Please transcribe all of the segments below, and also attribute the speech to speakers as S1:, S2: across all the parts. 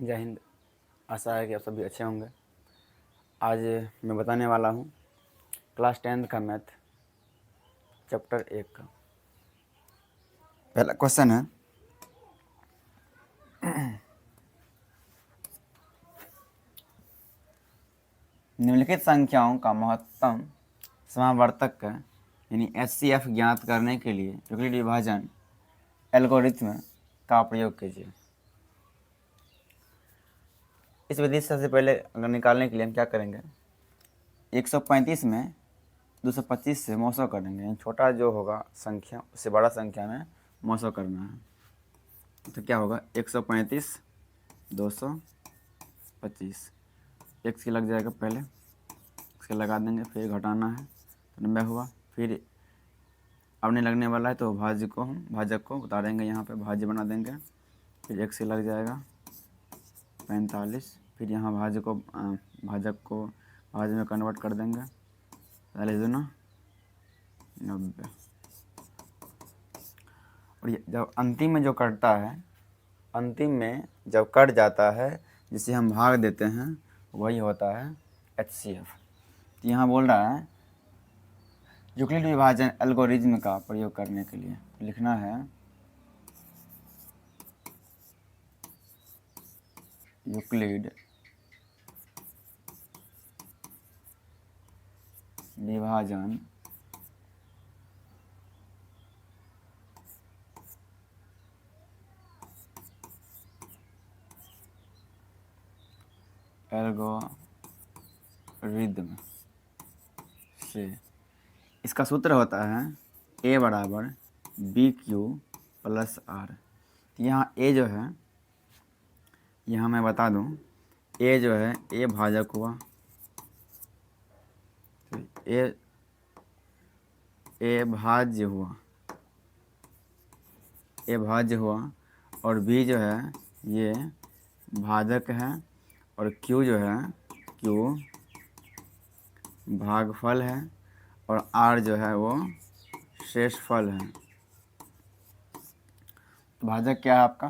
S1: जय हिंद। आशा है कि आप सभी अच्छे होंगे। आज मैं बताने वाला हूँ क्लास 10th का मैथ चैप्टर 1 का पहला क्वेश्चन है। निम्नलिखित संख्याओं का महत्तम समावर्तक यानी HCF ज्ञात करने के लिए यूक्लिड विभाजन एल्गोरिथ्म का प्रयोग कीजिए। इस विधि से सबसे पहले अगर निकालने के लिए हम क्या करेंगे, 135 में 225 से मौसों करेंगे। छोटा जो होगा संख्या उससे बड़ा संख्या में मौसों करना है। तो क्या होगा, 135 225 एक्स की लग जाएगा, पहले इसके लगा देंगे, फिर घटाना है तो 90 हुआ। फिर अब नहीं लगने वाला है तो भाजक को उतारेंगे, यहाँ पे भाज्य बना देंगे। फिर एक्स की लग जाएगा 45। फिर यहाँ भाजक को भाज्य में कन्वर्ट कर देंगे, 40 दूना 90। और ये जब अंतिम में जो कटता है, अंतिम में जब कट जाता है जिसे हम भाग देते हैं, वही होता है HCF। तो यहाँ बोल रहा है यूक्लिड विभाजन एल्गोरिज्म का प्रयोग करने के लिए लिखना है यूक्लिड विभाजन एल्गोरिदम से। इसका सूत्र होता है A बराबर BQ प्लस R। तो यहाँ A जो है, यहाँ मैं बता दूँ, A जो है A भाजक हुआ, तो A भाज्य हुआ, A भाज्य हुआ, और B जो है ये भाजक है, और Q जो है Q भागफल है, और R जो है वो शेषफल है। तो भाजक क्या है आपका,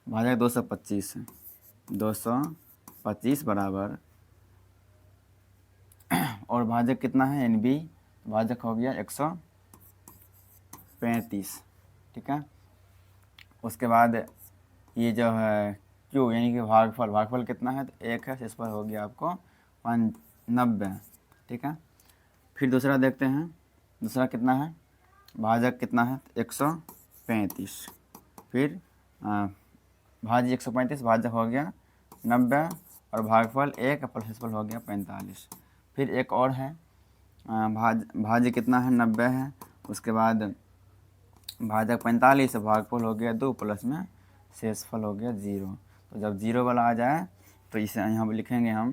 S1: भाजक 225 है। 225 बराबर, और भाजक कितना है यानी B, भाजक हो गया 135। ठीक है। उसके बाद ये जो है Q यानी कि भागफल कितना है, तो 1 है, इस पर हो गया आपको 90। ठीक है। फिर दूसरा देखते हैं, दूसरा कितना है, भाजक कितना है, 135। फिर भाज्य 135, भाजक हो गया 90, और भागफल 1 प्लस शेषफल हो गया 45। फिर एक और है, भाज्य कितना है, 90 है। उसके बाद भाजक 45, भागफल हो गया 2, प्लस में शेषफल हो गया 0। तो जब 0 वाला आ जाए तो इसे यहाँ पर लिखेंगे हम,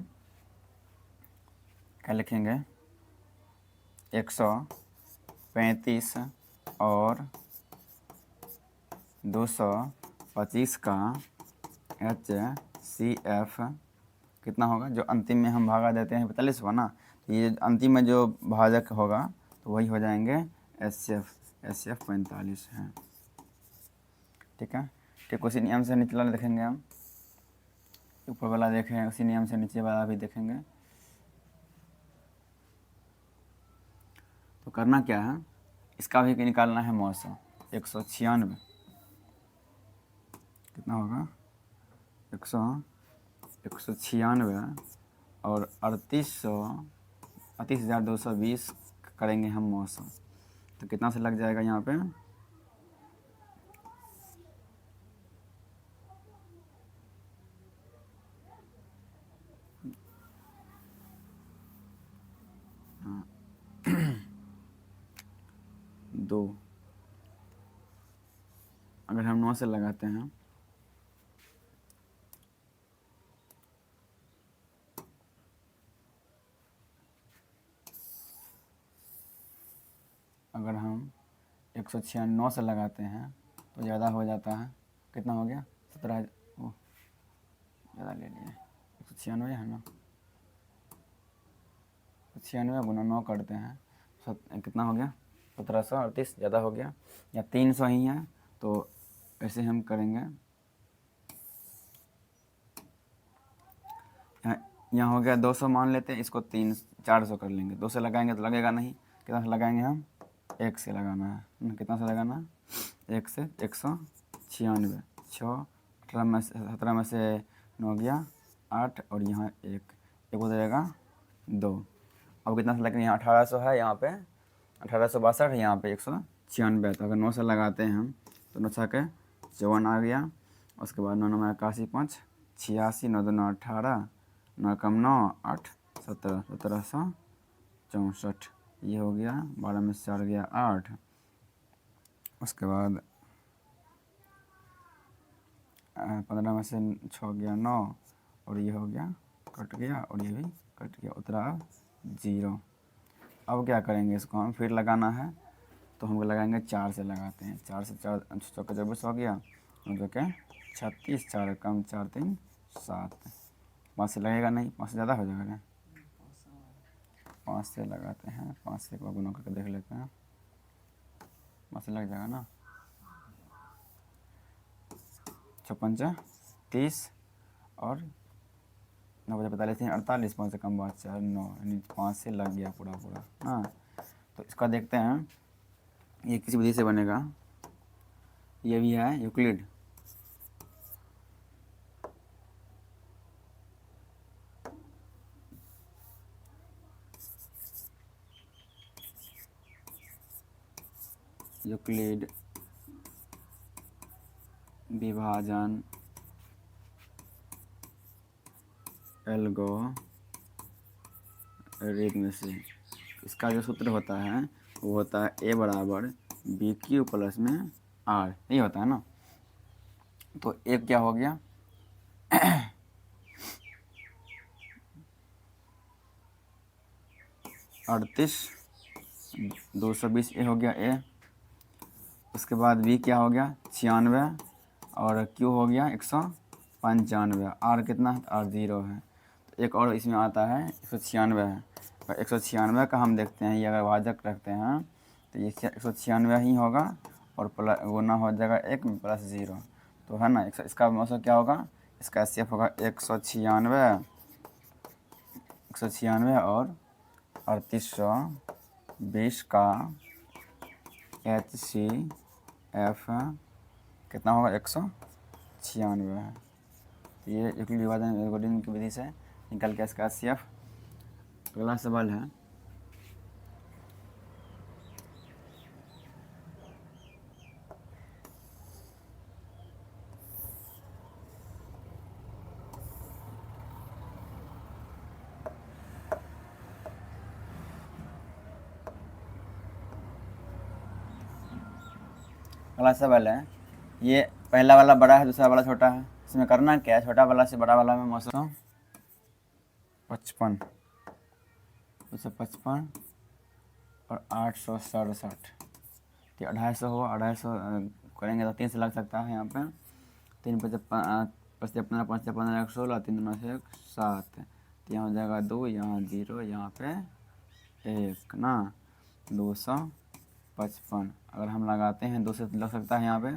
S1: क्या लिखेंगे, 135 और 225 का HCF कितना होगा, जो अंतिम में हम भागा देते हैं 45 को ना, तो ये अंतिम में जो भाजक होगा तो वही हो जाएंगे HCF 45 है। ठीक है। ठीक, उसी नियम से निचला देखेंगे हम, ऊपर वाला देखें, उसी नियम से नीचे वाला भी देखेंगे। तो करना क्या है, इसका भी निकालना है मौसा। 196 कितना होगा, 196 और 38,220 करेंगे हम मौसम, तो कितना से लग जाएगा यहाँ पे, दो। अगर हम 9 से लगाते हैं, अगर हम 196 से लगाते हैं तो ज़्यादा हो जाता है, कितना हो गया, 17, ओ ज़्यादा ले लिए, 196 है ना, 96 गुना 9 करते हैं, कितना हो गया, 1738, ज़्यादा हो गया, या 300 ही है। तो ऐसे हम करेंगे, यहाँ हो गया 200 मान लेते हैं, इसको 400 कर लेंगे। 2 से लगाएंगे तो लगेगा नहीं, कितना से लगाएंगे हम, 1 से लगाना है। कितना से लगाना है, 1 से 196, 6 18 में से 17 में से 9 गया 8 और यहाँ 1 हो जाएगा 2। अब कितना से लगेंगे, यहाँ 1800 है, यहाँ पे 1862 है, यहाँ पे 196। तो अगर 9 से लगाते हैं हम तो 9 के 54 आ गया। उसके बाद 9 9 81 5 86, 9 2 9 18, 9 कम 9 8 17, 1764 ये हो गया। 12 में से 4 गया 8। उसके बाद 15 में से 6 गया 9 और ये हो गया कट गया और ये भी कट गया, उतरा 0। अब क्या करेंगे, इसको हम फिर लगाना है तो हम लगाएंगे 4 से लगाते हैं। 4 से 4 चौके 24 हो गया, जो कि 36, 4 कम 4 3 7। 5 से लगेगा नहीं, 5 से ज़्यादा हो जाएगा ना, 5 से लगाते हैं। 5 से एक बार गुना करके देख लेते हैं, 5 से लग जाएगा ना। 56 30 और 9 बजे 45 48, 5 से कम बात 4 9, यानी 5 से लग गया पूरा पूरा। हाँ, तो इसका देखते हैं ये किस विधि से बनेगा। ये भी है यूक्लिड। यूक्लिड विभाजन एल्गोरिथम से इसका जो सूत्र होता है वो होता है a बराबर बी क्यू प्लस में आर, यही होता है ना। तो एक क्या हो गया 38 220 ए हो गया ए। उसके बाद बी क्या हो गया 96 और क्यू हो गया 195। आर कितना है, आर 0 है। तो एक और इसमें आता है 196 है। और 196 का हम देखते हैं, ये अगर भाजक रखते हैं तो ये 196 ही होगा और प्लस गुना हो जाएगा 1 प्लस 0, तो है ना। इसका मतलब क्या होगा, इसका एचसीएफ होगा 196 और 3820 का HCF कितना होगा 196 है। तो ये यूक्लिड विभाजन एल्गोरिथम की विधि से निकल के इसका HCF। अगला सवाल है, अगला सवाल है, ये पहला वाला बड़ा है, दूसरा वाला छोटा है। इसमें करना क्या है, छोटा वाला से बड़ा वाला में 955, 255 और 867। तो 250 हो, 250 करेंगे तो 3 से लग सकता है। यहाँ पे 3 5 15 5 15 1 16, 3 9 से 7। तो यहाँ हो जाएगा 2, यहाँ 0, यहाँ पे 1 ना। 255 अगर हम लगाते हैं 2 से लग सकता है। यहाँ पे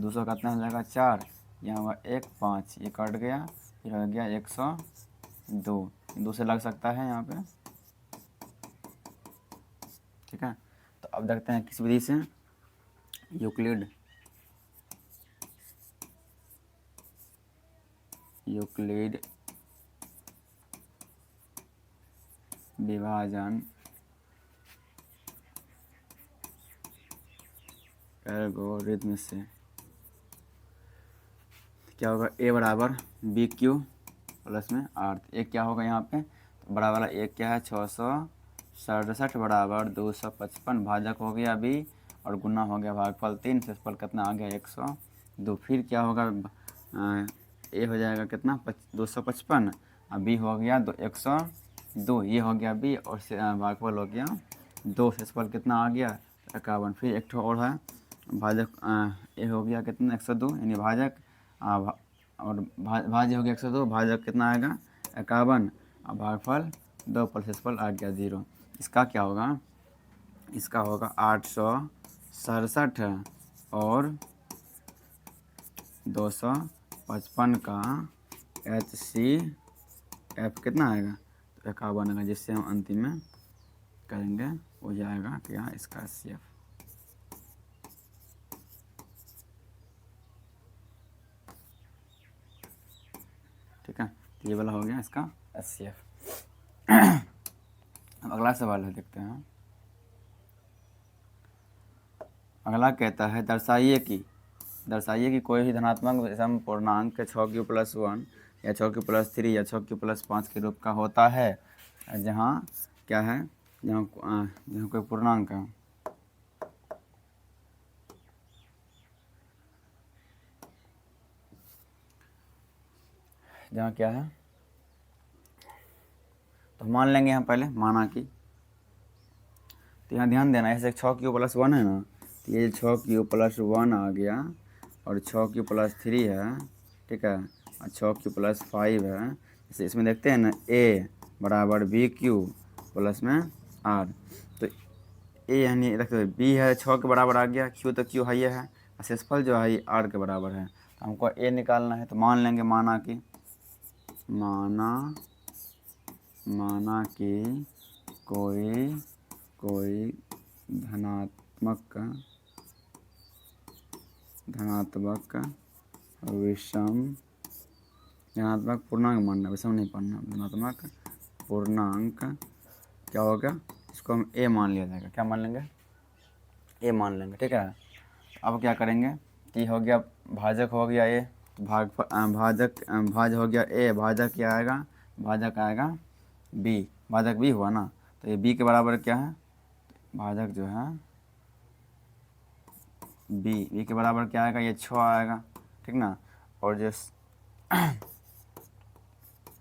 S1: 200 कितना हो जाएगा 4, यहाँ हुआ 1 5, ये कट गया, फिर हो गया 102। 2 से लग सकता है यहाँ पे, ठीक है। तो अब देखते हैं किस विधि से यूक्लिड विभाजन एल्गोरिथम से क्या होगा, ए बराबर बी क्यू प्लस में आर। एक क्या होगा यहाँ पे, तो बड़ा वाला एक क्या है 667 बराबर 255, भाजक हो गया बी और गुना हो गया भागफल 3, शेषफल कितना आ गया 102। फिर क्या होगा, ए हो जाएगा कितना 255 और बी हो गया 102, ये हो गया बी और भागफल हो गया 2, शेषफल कितना आ गया 51। फिर एक और है भाजक, ए हो गया कितना 102 यानी भाजक, और भाज्य हो गया 102, भाजक कितना आएगा 51 और भागफल 2 पर शेषफल आ गया 0। इसका क्या होगा, इसका होगा 867 और 255 का HCF एफ कितना आएगा, तो 51 आएगा, जिससे हम अंतिम में करेंगे वो जाएगा क्या, इसका HCF। ठीक है, तो ये वाला हो गया इसका HCF। अब अगला सवाल है, देखते हैं। अगला कहता है दर्शाइए कि कोई भी धनात्मक विषम पूर्णांक 6q+1 या 6q+3 या 6q+5 के रूप का होता है, जहाँ क्या है, जहाँ कोई पूर्णांक है, जहाँ क्या है, तो मान लेंगे हम पहले माना कि, तो यहाँ ध्यान देना, ऐसे 6q+1 है ना, तो ये 6q+1 आ गया और 6q+3 है, ठीक है, और 6q+5 है। जैसे इसमें देखते हैं ना, a बराबर BQ प्लस में R, तो a यानी रखते b है 6 के बराबर आ गया, q तो q है, ये है, शेषफल जो है R के बराबर है, तो हमको a निकालना है। तो मान लेंगे माना कि कोई धनात्मक धनात्मक पूर्णांक मानना, विषम नहीं पढ़ना, धनात्मक पूर्णांक क्या होगा, इसको हम a मान लिया जाएगा, क्या मान लेंगे, a मान लेंगे, ठीक है। अब क्या करेंगे, ये हो गया भाजक हो गया a, भाज हो गया a, भाजक क्या आएगा, भाजक आएगा b, भाजक b हुआ ना, तो ये b के बराबर क्या है, भाजक जो है b के बराबर क्या आएगा, ये 6 आएगा, ठीक ना, और जो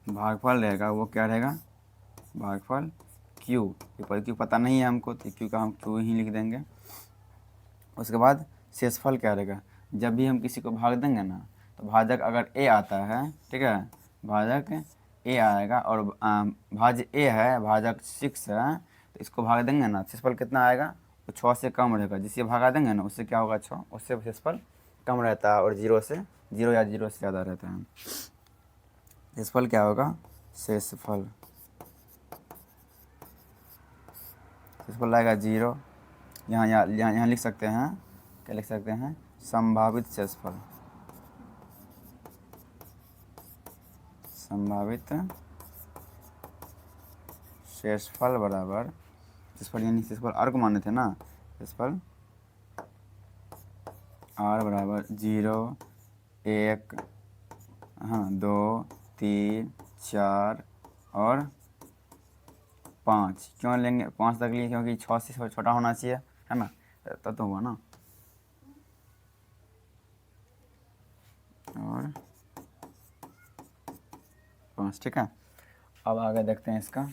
S1: भागफल रहेगा वो क्या रहेगा, भागफल q, पर q पता नहीं है हमको, तो q का हम q ही लिख देंगे। उसके बाद शेषफल क्या रहेगा, जब भी हम किसी को भाग देंगे ना, तो भाजक अगर a आता है, ठीक है, भाजक a आएगा और भाज a है, भाजक 6 है, तो इसको भाग देंगे ना, शेषफल कितना आएगा, तो 6 से कम रहेगा, जिससे भागा देंगे ना उससे क्या होगा, 6, उससे शेषफल कम रहता है, और 0 या 0 से ज़्यादा रहता है। शेषफल क्या होगा, शेषफल आएगा 0, यहाँ लिख सकते हैं, क्या लिख सकते हैं, संभावित शेषफल बराबर, शेषफल यानी शेषफल R को माने थे ना, शेषफल R बराबर 0, 1, हाँ 2, 3, 4 और 5। क्यों लेंगे 5 तक लिए, क्योंकि 6 से छोटा होना चाहिए, है ना, तब तो हुआ ना, और 5, ठीक है। अब आगे देखते हैं इसका,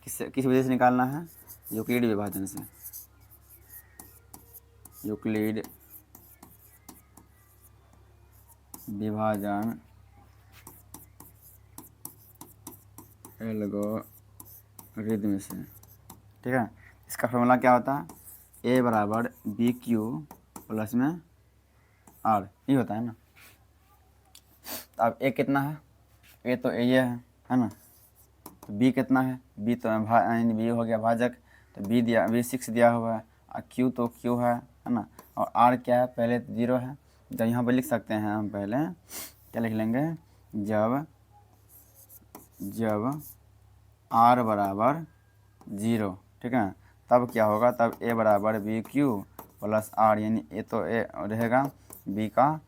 S1: किस वजह से निकालना है, यूक्लिड विभाजन से, यूक्लिड विभाजन एल्गोरिथम से, ठीक है। इसका फॉर्मूला क्या होता है, a बराबर BQ प्लस में R, ये होता है ना। अब a कितना है, a तो ये है ना, तो b कितना है, b तो b हो गया भाजक, तो b 6 दिया हुआ है, और q तो q है ना, और r क्या है, पहले 0 है, तो यहाँ पर लिख सकते हैं हम, पहले क्या लिख लेंगे, जब r बराबर 0, ठीक है, तब क्या होगा, तब a बराबर BQ प्लस R, यानी a तो a रहेगा, b का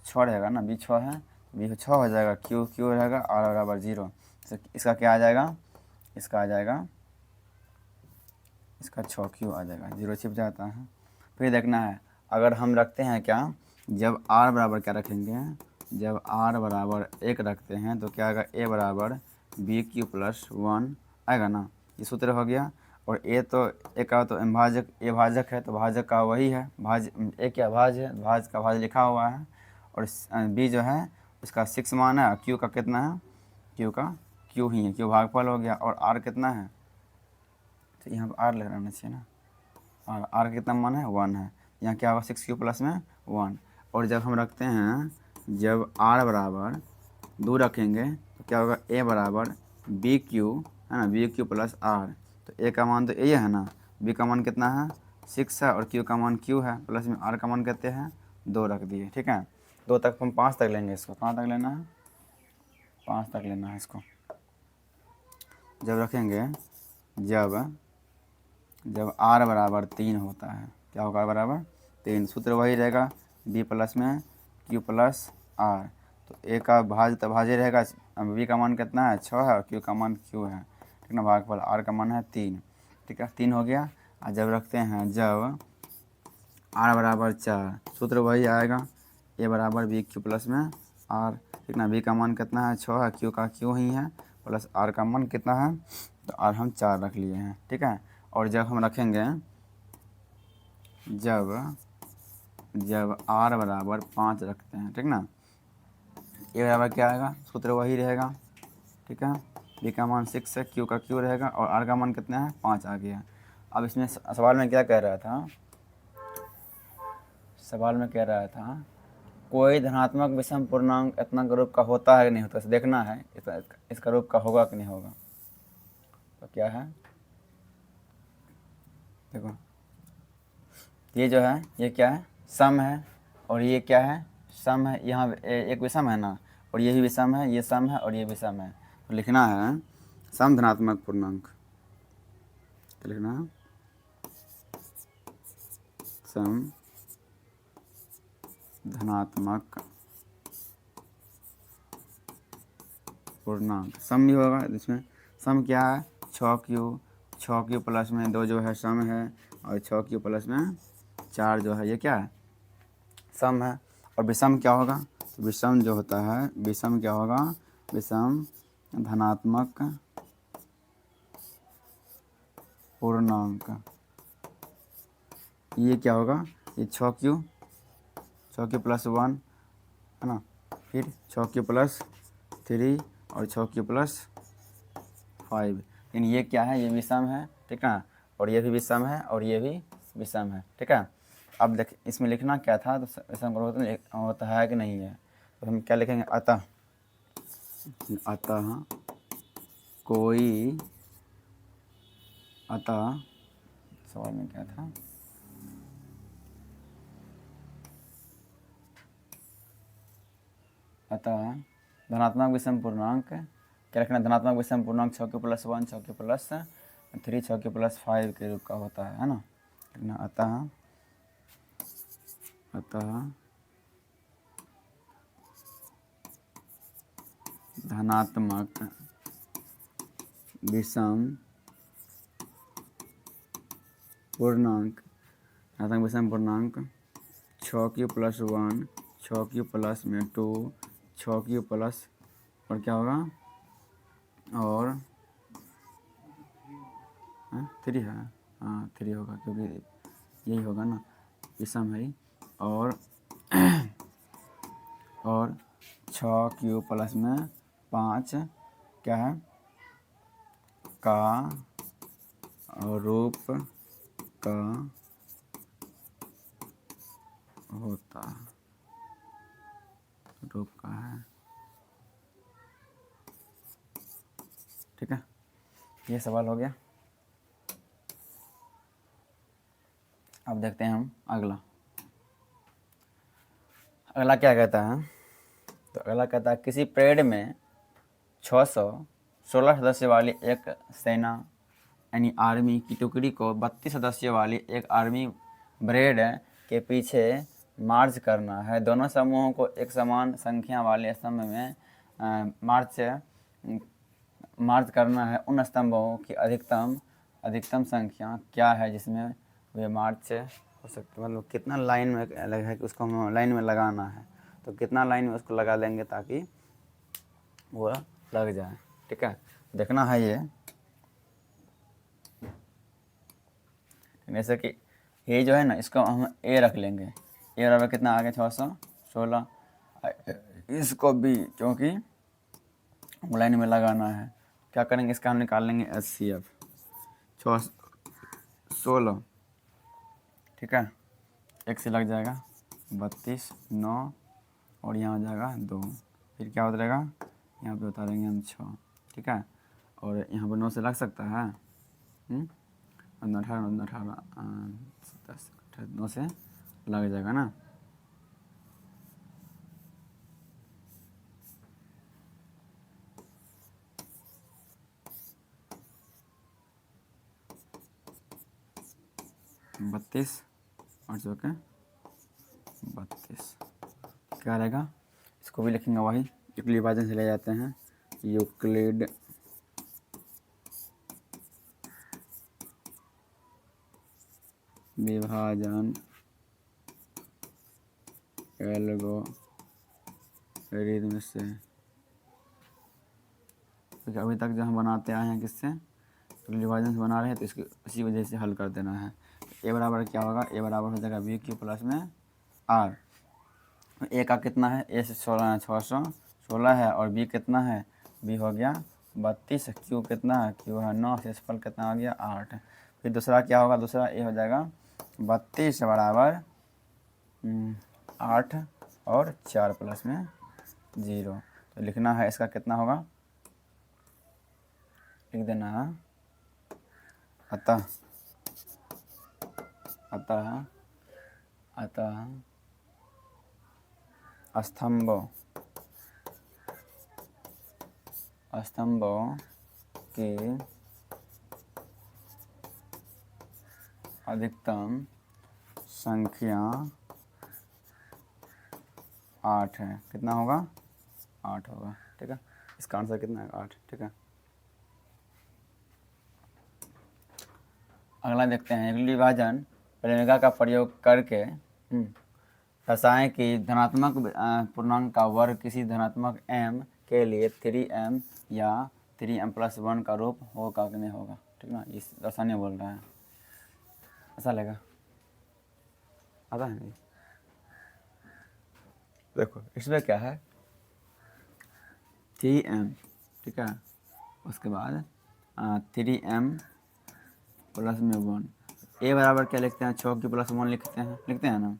S1: 6 रहेगा ना, b 6 है, b 6 हो जाएगा, q रहेगा, R बराबर 0, इसका क्या आ जाएगा, इसका आ जाएगा, इसका 6q आ जाएगा, 0 छिप जाता है। फिर देखना है, अगर हम रखते हैं क्या, जब r बराबर क्या रखेंगे, जब r बराबर 1 रखते हैं, तो क्या आएगा, a बराबर BQ प्लस 1 आएगा ना, ये सूत्र हो गया। और a तो a का तो भाजक, a भाजक है, तो भाजक का वही है, भाज a क्या भाज है, भाज का भाज लिखा हुआ है, और b जो है उसका 6 मान है, q का कितना है, q का q ही है, q भागफल हो गया, और r कितना है, तो यहाँ पर r लग रहना चाहिए ना, और r कितना मान है, 1 है, यहाँ क्या होगा 6 क्यू प्लस में 1। और जब हम रखते हैं, जब r बराबर 2 रखेंगे तो क्या होगा a बराबर बी क्यू, है ना, बी क्यू प्लस r। तो a का मान तो a है ना, b का मान कितना है 6 है, और q का मान q है, प्लस में r का मान कहते हैं 2 रख दिए। ठीक है, 2 तक हम 5 तक लेंगे इसको। कहाँ तक लेना है, 5 तक लेना है इसको। जब रखेंगे, जब r बराबर 3 होता है, क्या होगा r बराबर 3, सूत्र वही रहेगा b प्लस में q प्लस r। तो a का भाज्य तो भाज्य रहेगा, b का मान कितना है 6 है, और q का मान q है, ठीक ना, भागफल r का मान है 3। ठीक है, 3 हो गया। और जब रखते हैं, जब r बराबर 4, सूत्र वही आएगा a बराबर बी क्यू प्लस में r। ठीक ना, b का मान कितना है 6 है, q का q ही है, प्लस r का मान कितना है, तो r हम 4 रख लिए हैं। ठीक है, और जब हम रखेंगे, जब r बराबर 5 रखते हैं, ठीक ना, a बराबर क्या आएगा, सूत्र वही रहेगा। ठीक है, b का मान 6 है, q का q रहेगा, और r का मान कितना है 5 आ गया। अब इसमें सवाल में क्या कह रहा था, कोई धनात्मक विषम पूर्णांक इतना रूप का होता है कि नहीं होता, इसे देखना है इसका रूप का होगा कि नहीं होगा। तो क्या है, देखो ये जो है, ये क्या है, सम है, और ये क्या है, सम है। यहाँ एक विषम है ना, और ये भी विषम है, ये सम है, और ये विषम है। तो लिखना है सम धनात्मक पूर्णांक, तो लिखना है सम धनात्मक पूर्णांक। सम भी होगा इसमें, सम क्या है 6 क्यू प्लस में 2 जो है सम है, और 6 क्यू प्लस में 4 जो है ये क्या है, सम है। और विषम क्या होगा, विषम जो होता है, विषम क्या होगा, विषम धनात्मक पूर्णांक। ये क्या होगा, ये 6 क्यू प्लस 1, है ना, फिर 6 क्यू प्लस 3, और 6 क्यू प्लस 5। लेकिन ये क्या है, ये विषम है। ठीक है, और ये भी विषम है, और ये भी विषम है। ठीक है, अब देख इसमें लिखना क्या था, तो विषम होता है कि नहीं है, तो हम क्या लिखेंगे, अतः कोई, अतः सवाल में क्या था, अतः धनात्मक विषम पूर्णांक, क्या रखना, धनात्मक विषम पूर्णांक 6 Q plus 1, 6 Q plus 3, 6 Q plus 5 के रूप का होता है ना। लिखना अतः धनात्मक विषम पूर्णांक, 6 क्यू प्लस 1, 6 क्यू प्लस में 2, 6 क्यू प्लस, और क्या होगा, और 3 है, हाँ 3 होगा, क्योंकि यही होगा ना, विषम है। और 6 क्यू प्लस में 5 क्या है, का रूप का होता, रूप का है। ठीक है, ये सवाल हो गया। अब देखते हैं हम अगला क्या कहता है। तो अगला कहता है, किसी परेड में 616 सदस्य वाली एक सेना यानी आर्मी की टुकड़ी को 32 सदस्यों वाली एक आर्मी ब्रेड के पीछे मार्च करना है। दोनों समूहों को एक समान संख्या वाले स्तंभ में मार्च करना है। उन स्तंभों की अधिकतम संख्या क्या है जिसमें वे मार्च हो सकते, मतलब कितना लाइन में अलग है कि उसको हमें लाइन में लगाना है, तो कितना लाइन में उसको लगा लेंगे ताकि वो लग जाए। ठीक है, देखना है ये, जैसे कि ये जो है ना, इसको हम ए रख लेंगे, ए बराबर कितना आ गया 616, इसको बी, क्योंकि लाइन में लगाना है। क्या करेंगे, इसका हम निकाल लेंगे HCF 616। ठीक है, एक से लग जाएगा 32, 9 और यहाँ हो जाएगा 2, फिर क्या होता रहेगा, यहाँ पे उतारेंगे हम 6, ठीक है। और यहाँ पर 9 से लग सकता है, 18, 18, 27, 9 से लग जाएगा ना। बत्तीस 8 चौके 32 क्या रहेगा, इसको भी लिखेंगे वही यूक्लिड विभाजन से ले जाते हैं, यूक्लिड विभाजन एल्गोरिथम से। क्योंकि अभी तक जो हम बनाते आए हैं किससे, यूक्लिड विभाजन से बना रहे हैं, तो इसकी उसी वजह से हल कर देना है। ए बराबर क्या होगा, ए बराबर हो जाएगा बी क्यू प्लस में आर। ए का कितना है, ए से 16 है, 616 है, और बी कितना है, बी हो गया 32, क्यू कितना है, क्यू है 9, शेषफल कितना हो गया 8। फिर दूसरा क्या होगा, दूसरा ए हो जाएगा 32 बराबर 8 और 4 प्लस में 0। तो लिखना है इसका कितना होगा, लिख देना है अतः अतः अतः स्तंभों की अधिकतम संख्या 8 है। कितना होगा, 8 होगा, ठीक है। इसका आंसर कितना है, 8, ठीक है। अगला देखते हैं, यूक्लिड विभाजन परिमेय का प्रयोग करके दर्शाएं कि धनात्मक पूर्णांक का वर्ग किसी धनात्मक m के लिए 3m या 3m+1 का रूप होगा कि नहीं होगा, ठीक ना। इस दर्शाने बोल रहा है, ऐसा लगेगा, आता है नहीं। देखो इसमें क्या है, 3m, ठीक है, उसके बाद 3m+1। ए बराबर क्या लिखते हैं, 6 की +1 लिखते हैं ना,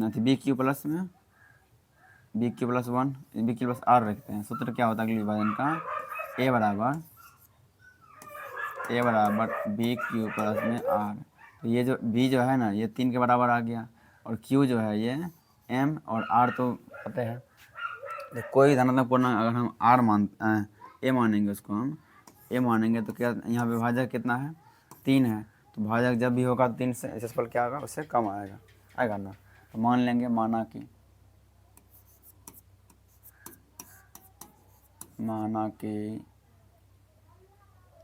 S1: तो बी क्यू प्लस में B Q plus 1, B Q plus R रखते हैं। सूत्र क्या होता है अगले विभाजन का, ए बराबर बी क्यू प्लस में आर। तो ये जो बी जो है ना, ये 3 के बराबर आ गया, और क्यू जो है ये एम, और आर तो पता है। तो कोई धनात्मक पूर्णांक अगर हम ए मानेंगे, उसको हम ए मानेंगे, तो क्या यहाँ पे भाजक कितना है, 3 है। तो भाजक जब भी होगा 3 से शेषफल क्या होगा, उससे कम आएगा ना। तो मान लेंगे, माना कि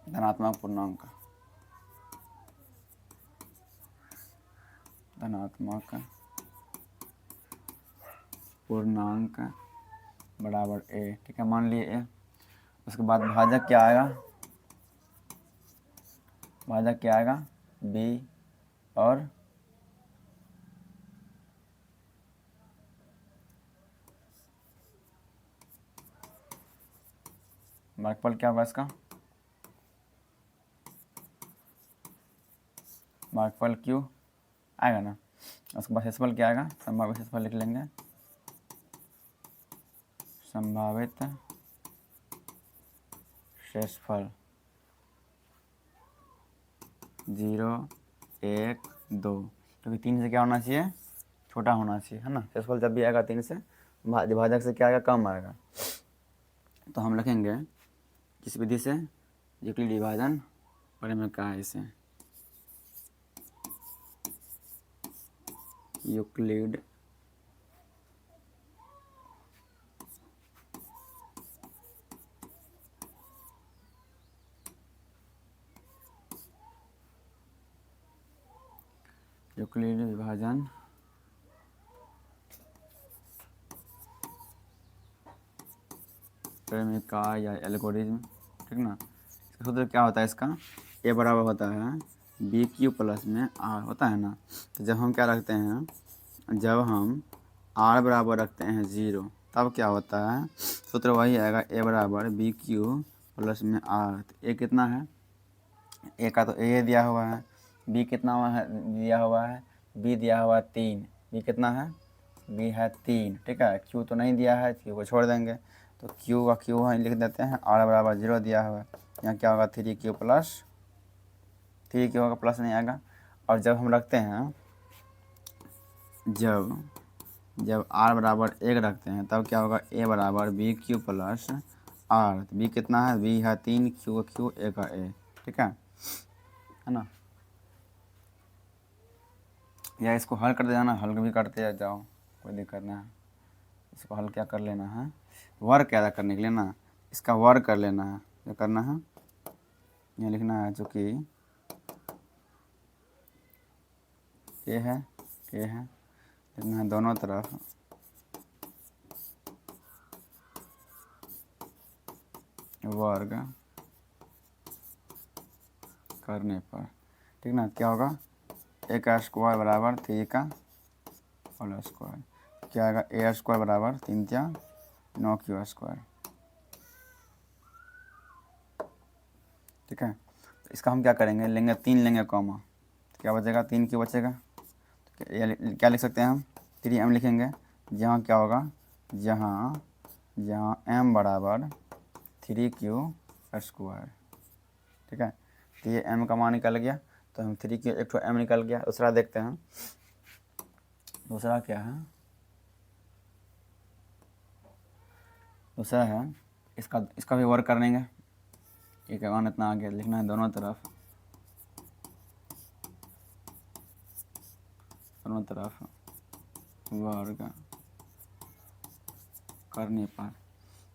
S1: धनात्मक पूर्णांक बराबर ए, ठीक है, मान लिए ए। उसके बाद भाजक क्या आएगा, बी और भागफल क्या होगा इसका, भागफल क्यू आएगा ना। उसके बाद शेषफल क्या आएगा, संभावित शेषफल लिख लेंगे, संभावित शेषफल 0, 1, 2, क्योंकि 3 से क्या होना चाहिए, छोटा होना चाहिए, है ना। शेषफल जब भी आएगा 3 से, भाजक से क्या आएगा, कम आएगा। तो हम लिखेंगे किस विधि से, यूक्लिड विभाजन परिमेय का है इसे, यूक्लिड विभाजन परिमेय का या एल्गोरिथम, ठीक ना। इसका सूत्र क्या होता है, इसका ए बराबर होता है बी क्यू प्लस में आर, होता है ना। तो जब हम क्या रखते हैं, जब हम आर बराबर रखते हैं 0, तब क्या होता है, सूत्र वही आएगा, ए बराबर बी क्यू प्लस में आर। तो ए कितना है, ए का तो ए दिया हुआ है, बी कितना हुआ है, दिया हुआ है बी दिया हुआ 3, बी कितना है, बी है 3, ठीक है। क्यू तो नहीं दिया है, क्यू को छोड़ देंगे, तो क्यू का क्यू है लिख देते हैं, आर बराबर 0 दिया हुआ है, यहाँ क्या होगा 3Q प्लस 3Q होगा, प्लस नहीं आएगा। और जब हम रखते हैं, जब आर बराबर 1 रखते हैं तब क्या होगा, ए बराबर BQ प्लस आर। बी कितना है, बी है 3, क्यू का क्यू, ए का ए, ठीक है ना। या इसको हल कर देना, हल भी करते जाओ, कोई दिक्कत नहीं है। इसको हल क्या कर लेना है, वर्क क्या करने के लिए ना, इसका वर्क कर लेना है। क्या करना है, यहाँ लिखना है, जो कि ए है, लिखना है दोनों तरफ वर्ग करने पर, ठीक ना, क्या होगा, ए का स्क्वायर बराबर 3 का होल स्क्वायर, क्या आएगा, ए स्क्वायर बराबर 3 क्या 9Q स्क्वायर, ठीक है। तो इसका हम क्या करेंगे, लेंगे 3 लेंगे कॉमा, तो क्या बचेगा, 3Q बचेगा। तो क्या लिख सकते हैं हम, 3M लिखेंगे, जहाँ क्या होगा, जहाँ M बराबर 3Q स्क्वायर, ठीक है। तो ये M का मान निकल गया, तो हम 3Q एक तो M निकल गया। दूसरा देखते हैं, दूसरा क्या है, दूसरा है इसका भी वर्क कर लेंगे। एक वन इतना आगे लिखना है, दोनों तरफ वर्ग करने पर,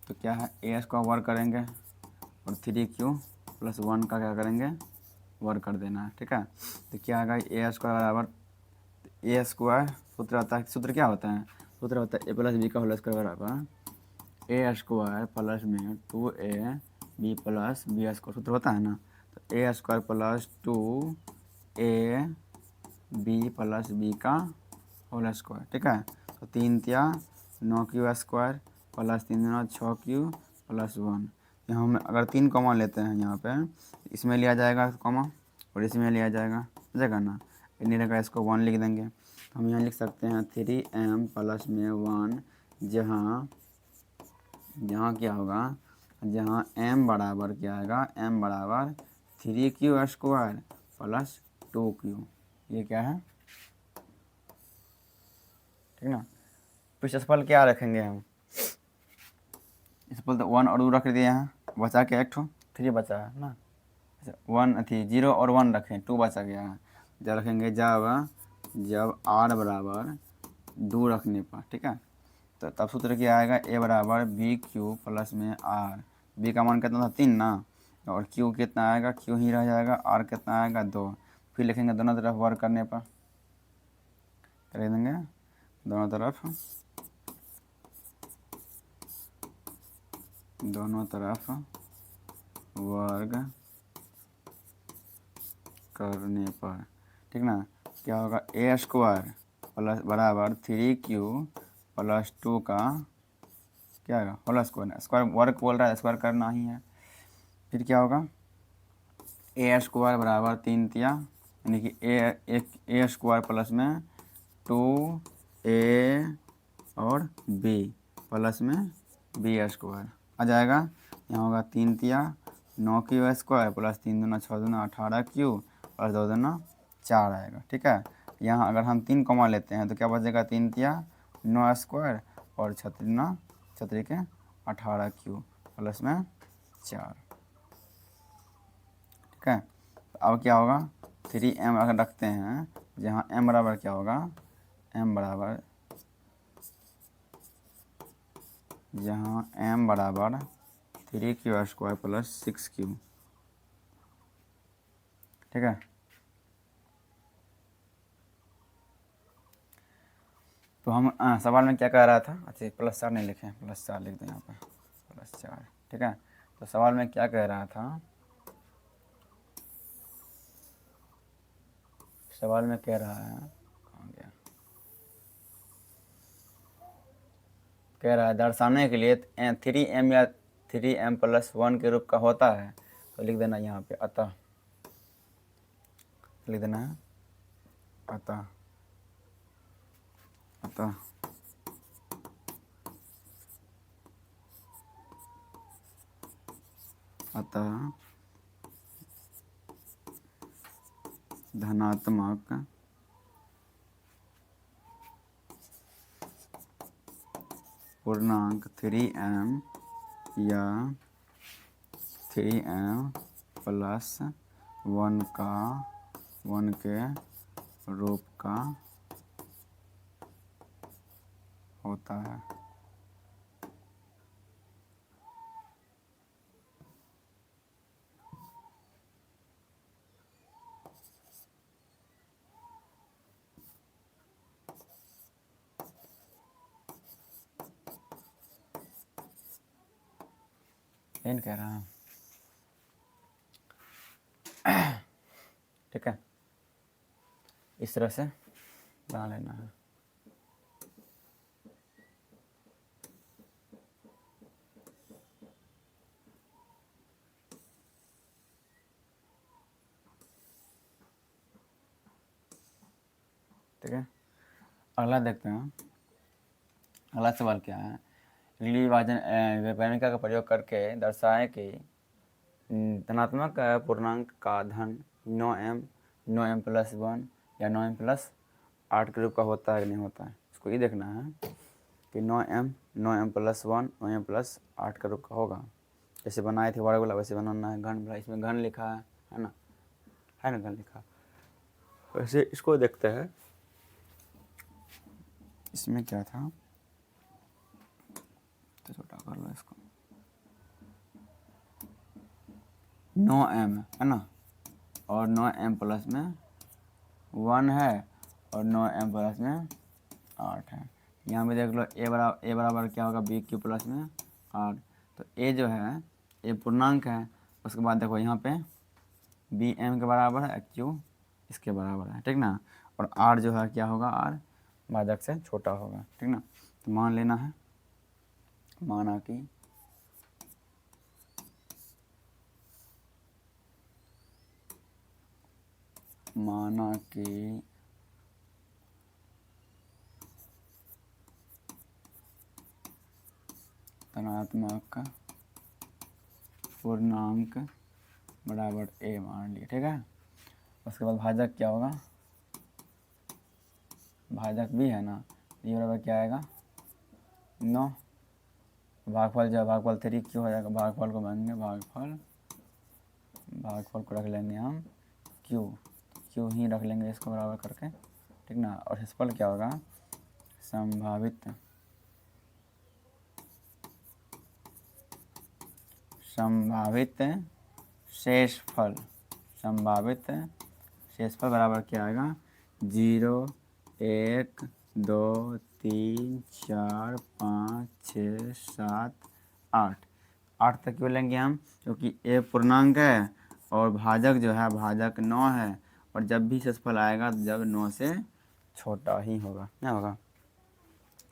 S1: तो क्या है, ए का वर्क करेंगे और 3Q प्लस 1 का क्या करेंगे, वर्क कर देना है, ठीक है। तो क्या आएगा, ए स्क्वायर बराबर, ए स्क्वायर सूत्र आता है, सूत्र क्या होता है, सूत्र होता है ए प्लस बी का होल स्क्वायर बराबर ए स्क्वायर प्लस में 2AB प्लस बी स्क्वायर, सूत्र होता है ना। तो A square plus 2AB plus B का होल स्क्वायर, ठीक है। तो 3 तिया 9Q स्क्वायर प्लस 3 दूना 6Q प्लस 1। यहाँ हम अगर 3 कॉमा लेते हैं, यहाँ पे इसमें लिया जाएगा कॉमा और इसमें लिया जाएगा ना, नहीं रहेगा, इसको 1 लिख देंगे। तो हम यहाँ लिख सकते हैं 3M प्लस में 1, जहाँ क्या होगा, जहाँ M बराबर क्या आएगा, M बराबर 3Q स्क्वायर प्लस 2Q, ये क्या है, ठीक ना। पृष्ठफल क्या रखेंगे हम, इस पर 1 और 2 रख दिए हैं, बचा के एक ठो 3 बचा है ना, 1 थी 0 और 1 रखें, 2 बचा गया है। जब रखेंगे, जब R बराबर 2 रखने पर, ठीक है, तो तब सूत्र क्या आएगा, ए बराबर BQ प्लस में R। बी का मान कितना था, 3 ना, और Q कितना आएगा, Q ही रह जाएगा, R कितना आएगा 2। फिर लिखेंगे दोनों तरफ वर्क करने पर, कर देंगे दोनों तरफ वर्ग करने पर, ठीक ना, क्या होगा, ए स्क्वायर प्लस बराबर 3Q प्लस 2 का क्या होगा, होल स्क्वायर, स्क्वायर वर्क बोल रहा है, स्क्वायर करना ही है। फिर क्या होगा, ए स्क्वायर बराबर 3 तिया, यानी कि ए स्क्वायर प्लस में 2A और B प्लस में B स्क्वायर आ जाएगा। यहाँ होगा 3 तिया 9Q स्क्वायर प्लस 3 दूना 6 दूना 18Q और 2 दूना 4 आएगा, ठीक है। यहाँ अगर हम 3 कॉमा लेते हैं तो क्या बचेगा, 3 तिया 9 स्क्वायर और 6 के 18Q प्लस में 4, ठीक है। तो अब क्या होगा, 3M अगर रखते हैं, जहाँ M बराबर क्या होगा, M बराबर, जहाँ M बराबर 3Q स्क्वायर प्लस 6Q, ठीक है। तो हम सवाल में क्या कह रहा था, अच्छा +4 नहीं लिखे, +4 लिख दें यहाँ पर, +4, ठीक है। तो सवाल में क्या कह रहा था, सवाल में कह रहा है, कहाँ गया, कह रहा है दर्शाने के लिए 3M या 3M प्लस 1 के रूप का होता है, तो लिख देना यहाँ पे, अतः लिख देना है, अतः अतः धनात्मक पूर्णांक 3m या 3m प्लस 1 के रूप का होता है। इन कह रहा है, ठीक है, इस तरह से बना लेना है। ठीक है, अगला देखते हैं। अगला सवाल क्या है, अगली विभाजन वैज्ञानिका का प्रयोग करके दर्शाएं कि धनात्मक पूर्णांक का धन 9m प्लस 1 या 9m प्लस 8 के रूप का होता है कि नहीं होता है। इसको ये देखना है कि 9m प्लस 1 9m प्लस 8 का रूप का होगा। जैसे बनाए थे वर्ग वाला वैसे बनाना है। घन वाला, इसमें घन लिखा है ना, घन लिखा। वैसे इसको देखते हैं, इसमें क्या था, तो छोटा कर लो इसको। 9m है ना, और 9m प्लस में 1 है और 9m प्लस में 8 है। यहाँ पे देख लो ए बराबर क्या होगा, बी क्यू प्लस में 8। तो ए जो है ए पूर्णांक है। उसके बाद देखो यहाँ पे बी एम के बराबर है, क्यू इसके बराबर है, ठीक ना। और आर जो है क्या होगा, आर भाजक से छोटा होगा, ठीक ना। तो मान लेना है, माना कि धनात्मक पूर्णांक बराबर ए मान लिया, ठीक है। उसके बाद भाजक क्या होगा, भाजक भी है ना, ये बराबर क्या आएगा 9। भागफल जो है भागफल 3 क्यों हो जाएगा, भागफल को मानेंगे भागफल को रख लेंगे हम क्यू ही रख लेंगे इसको बराबर करके, ठीक ना। और शेषफल क्या होगा, संभावित शेषफल बराबर क्या आएगा 0 1 2 3 4 5 6 7 8 तक क्यों लेंगे हम, क्योंकि ए पूर्णांक है और भाजक जो है भाजक 9 है। और जब भी शेषफल आएगा जब 9 से छोटा ही होगा, क्या होगा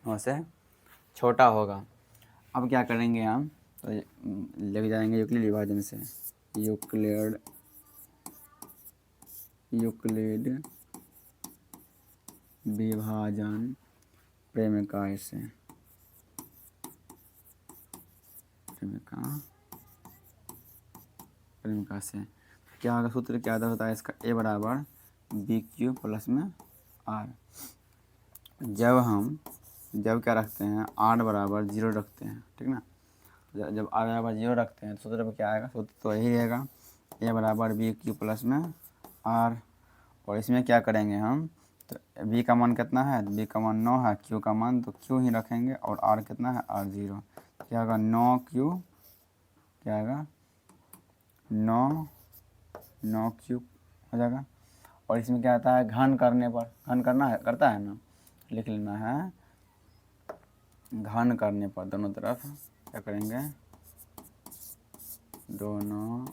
S1: 9 से छोटा होगा। अब क्या करेंगे हम, तो लेके जाएंगे यूक्लिड विभाजन से, यूक्लिड विभाजन प्रेमिका से क्या होगा, सूत्र क्या होता है इसका, ए बराबर बी क्यू प्लस में आर। जब क्या रखते हैं, आर बराबर 0 रखते हैं, ठीक ना। जब आर बराबर 0 रखते हैं तो सूत्र पर क्या आएगा, सूत्र तो यही रहेगा, ए बराबर बी क्यू प्लस में आर। और इसमें क्या करेंगे हम, तो बी का मान कितना है, बी का मान 9 है, क्यू का मान तो क्यू ही रखेंगे, और आर कितना है, आर 0। क्या होगा 9 क्यू, क्या आएगा 9 क्यूब हो जाएगा। और इसमें क्या आता है, घन करने पर, घन करता है ना, लिख लेना है घन करने पर दोनों तरफ क्या करेंगे, दोनों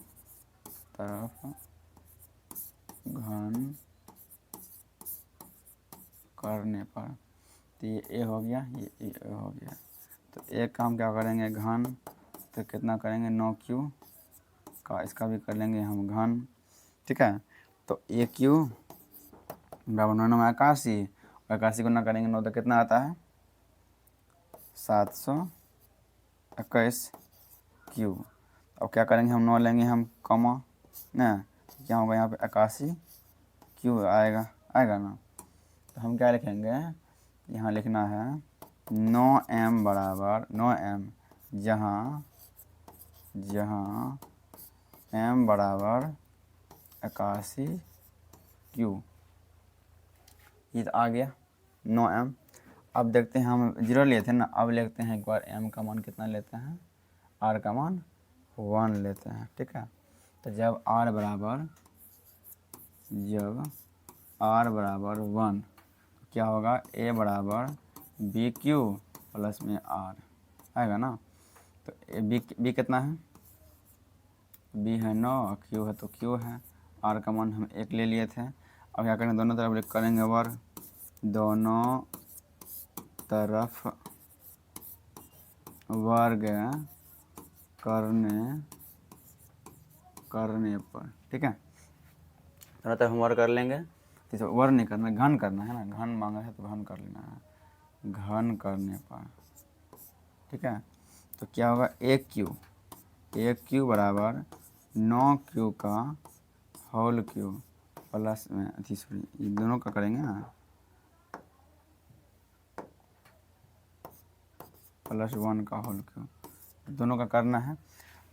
S1: तरफ घन करने पर। तो ये ए हो गया, ये ए हो गया। तो एक काम क्या करेंगे घन, तो कितना करेंगे 9 क्यू का, इसका भी कर लेंगे हम घन, ठीक है। तो ए क्यू बराबर 9 9 81, 81 गुना करेंगे 9 तो कितना आता है 721 क्यू। अब क्या करेंगे हम 9 लेंगे हम कॉमा ना, क्या होगा यहाँ पे 81 क्यू आएगा ना। तो हम क्या लिखेंगे, यहाँ लिखना है 9m बराबर 9m जहाँ m बराबर 81 क्यू। ये तो आ गया 9m। अब देखते हैं, हम 0 लिए थे ना, अब लेते हैं एक बार m का मान कितना लेते हैं, r का मान 1 लेते हैं। ठीक है, तो जब r बराबर 1 क्या होगा, a बराबर बी क्यू प्लस में r आएगा ना। तो b कितना है, b है 9, q है तो q है, r का मान हम 1 ले लिए थे। अब क्या करेंगे, दोनों तरफ करेंगे वर्ग, दोनों तरफ वर्ग करने पर। ठीक है, दोनों तरफ हम वर्ग कर लेंगे। तो वर्ग नहीं करना, घन करना है ना, घन मांगा है तो घन कर लेना है, घन करने पर। ठीक है, तो क्या होगा, 1 क्यू बराबर 9 क्यू का होल क्यू प्लस में ये दोनों का करेंगे ना, +1 का होल क्यू, दोनों का करना है।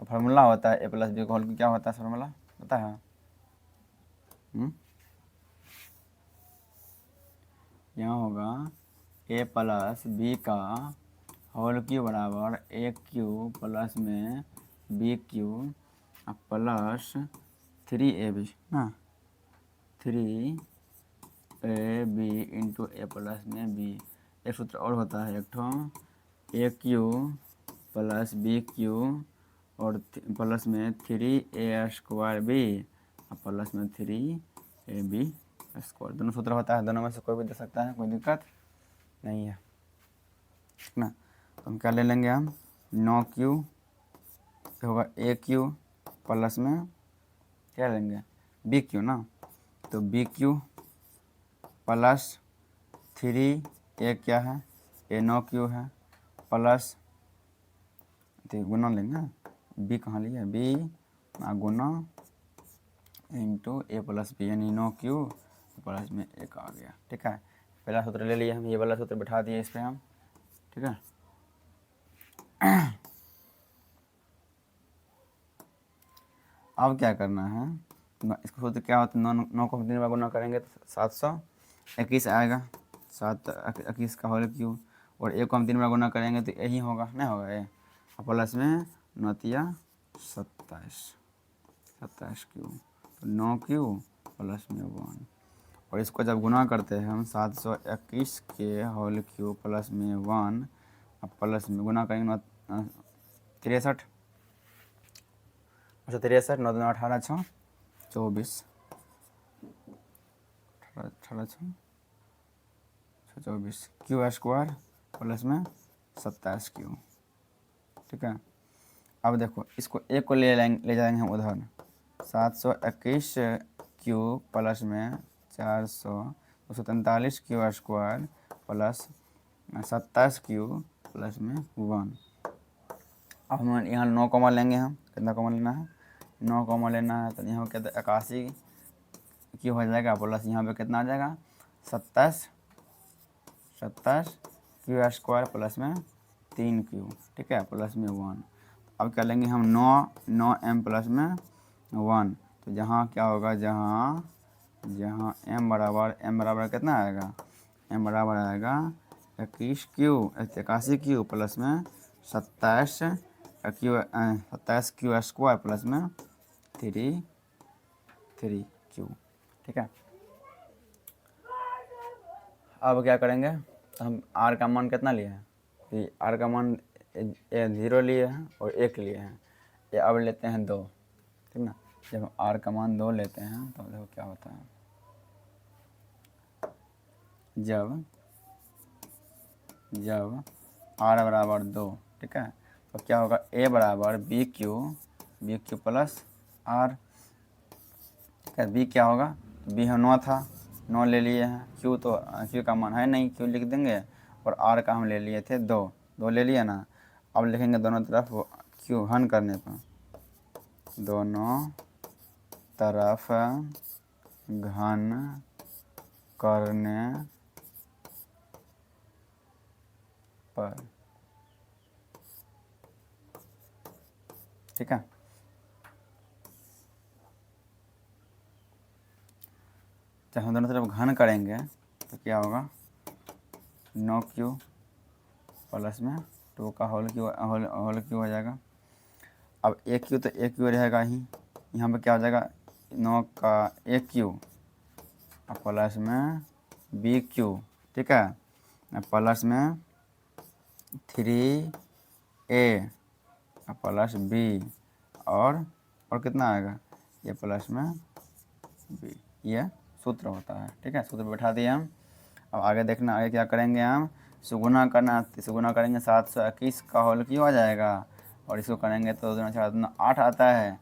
S1: और फार्मूला होता है a + b का होल क्यू, क्या होता है फार्मूला पता है, यहाँ होगा a + b का होल क्यू बराबर 1 क्यू प्लस में b क्यू प्लस 3ab ना, 3ab इंटू a प्लस में b। एक सूत्र और होता है, एक ठो a प्लस b और प्लस में 3a² b प्लस में 3ab²। दोनों सूत्र होता है, दोनों में से कोई भी दे सकता है, कोई दिक्कत नहीं है। ठीक ना, तो हम क्या ले लेंगे, हम 9 क्यू होगा 1 क्यू प्लस में क्या लेंगे बी क्यू ना, तो बी क्यू प्लस 3 ए क्या है, ए 9 क्यू है, प्लस तो गुना लेंगे, बी कहाँ लिया, बी गुना इंटू ए प्लस बी, यानी 9 क्यू प्लस में 1 आ गया। ठीक है, पहला सूत्र ले लिया हम, ये वाला सूत्र बैठा दिए इस पर हम। ठीक है, अब क्या करना है, इसको सूत्र क्या होता है, 9 को 3 बार गुना करेंगे तो 721 आएगा, 721 का होल क्यू, और 1 को हम 3 बार गुना करेंगे तो यही होगा, नहीं होगा ये, प्लस में 9 27 क्यू, तो 9 क्यू प्लस में 1। और इसको जब गुना करते हैं हम 721 के होल क्यू प्लस में 1, अब प्लस में गुना करेंगे 63, 9 2 18 6 24, 18 6 24 क्यू² प्लस में 27 क्यू। ठीक है, अब देखो इसको एक को ले जाएंगे हम उधर, 721 क्यू प्लस में 243 क्यू² प्लस 27 क्यू प्लस में 1। अब हम यहाँ 9 कॉमा लेंगे, हम कितना कॉमा लेना है, 9 कॉमा लेना है, तो यहाँ पर कहते 81 क्यू हो जाएगा, प्लस यहाँ पे कितना आ जाएगा 27 क्यू² प्लस में 3 क्यू। ठीक है, प्लस में 1। अब क्या लेंगे हम 9m प्लस में 1, तो जहाँ क्या होगा, जहाँ m बराबर कितना आएगा, m बराबर आएगा 81 क्यू प्लस में 27 क्यू² प्लस में 3 क्यू। ठीक है, अब क्या करेंगे, तो हम r का मान कितना लिए हैं, तो r का मान 0 लिए हैं और 1 लिए हैं, ये अब लेते हैं 2। ठीक ना, जब हम r का मान 2 लेते हैं तो देखो क्या होता है, जब r बराबर 2, ठीक है, तो क्या होगा, a बराबर बी क्यू प्लस r। ठीक है, b क्या होगा, b है 9 था, 9 ले लिए हैं, क्यू तो क्यू का मान है नहीं, क्यू लिख देंगे, और आर का हम ले लिए थे 2, 2 ले लिया ना। अब लिखेंगे दोनों तरफ क्यू हन करने पर, दोनों तरफ घन करने पर, ठीक है। जब हम दोनों तरफ घन करेंगे तो क्या होगा, 9 क्यू प्लस में 2 का होल क्यू हो जाएगा। अब एक क्यू तो एक क्यू रहेगा ही, यहाँ पे क्या हो जाएगा, 9 का एक क्यू प्लस में बी क्यू, ठीक है, प्लस में 3a प्लस बी, और कितना आएगा, ये प्लस में बी, ये सूत्र होता है, ठीक है। सूत्र बैठा दिए हम। अब आगे देखना, आगे क्या करेंगे हम, सुगुना करना, सुगुना करेंगे 721 का होल क्यू आ जाएगा, और इसको करेंगे तो 2 4 2 8 आता है,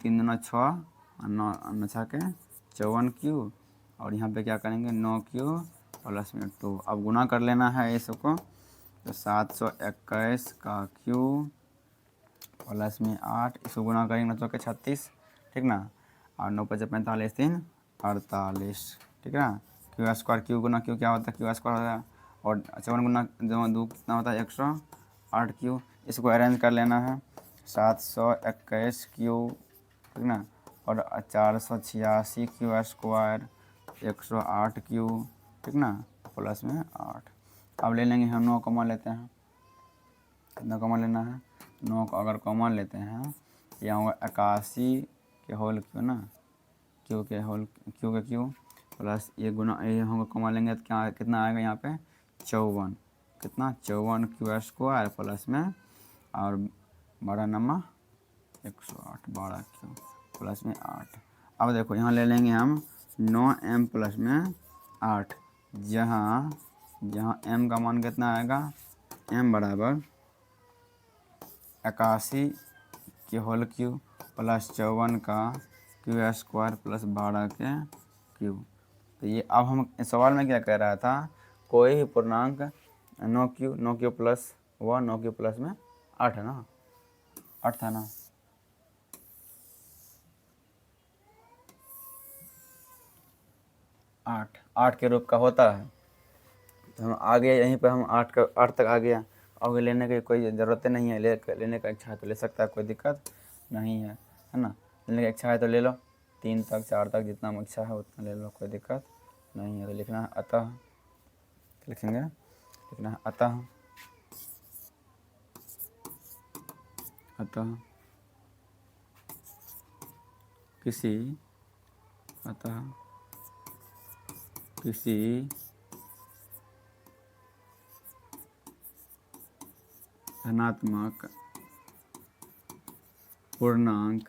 S1: 3 2 6 9 9 6 के 54 क्यू, और यहाँ पे क्या करेंगे 9 क्यू प्लस में 2। अब गुना कर लेना है इसको, तो 721 का क्यू प्लस में 8, इसको गुना करेंगे 9 के 36, ठीक ना, और 9 5 45 3 48, ठीक है ना। क्यू स्क्वायर, क्यू गुना क्यू क्या होता है, क्यू स्क्वायर होता है, और 54 गुना 2 कितना होता है 108 क्यू। इसको अरेंज कर लेना है, 721 क्यू, ठीक ना, और 486 क्यू स्क्वायर, 108 क्यू, ठीक ना, प्लस में 8। अब ले लेंगे हम 9 कॉमन लेते हैं, कितना कॉमन लेना है, 9 को अगर कॉमन लेते हैं, यहाँ होगा 81 के होल क्यू ना, क्यू के होल क्यू के क्यू, प्लस ये गुना ये होगा कॉमन लेंगे तो क्या कितना आएगा यहाँ पे 54, कितना 54 क्यू स्क्वायर प्लस में, और 12 नंबर 108, 12 क्यू प्लस में 8। अब देखो यहाँ ले लेंगे हम 9m प्लस में 8, जहाँ m का मान कितना आएगा, m बराबर 81 के होल क्यू प्लस 54 का क्यू स्क्वायर प्लस 12 के क्यू। तो ये अब हम इस सवाल में क्या कह रहा था, कोई भी पूर्णांक 9 क्यू प्लस 1, 9 क्यू प्लस में 8 है ना, 8 था ना, 8 के रूप का होता है। तो हम आ गए यहीं पर, हम 8 तक आ गया, आगे लेने की कोई ज़रूरत नहीं है, लेने का इच्छा है तो ले सकता है, कोई दिक्कत नहीं है, है ना। लेने की इच्छा है तो ले लो, 3 तक 4 तक जितना इच्छा है उतना ले लो, कोई दिक्कत नहीं है। तो लिखना है अतः, लिखेंगे, लिखना है अतः किसी धनात्मक पूर्णांक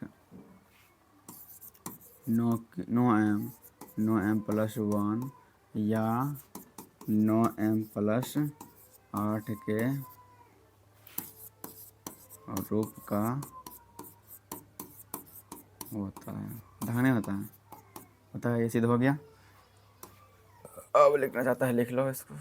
S1: 9m प्लस 1 या 9m प्लस 8 के रूप का होता है, ढंग होता है, ये सिद्ध हो गया। अब लिखना चाहता है लिख लो इसको।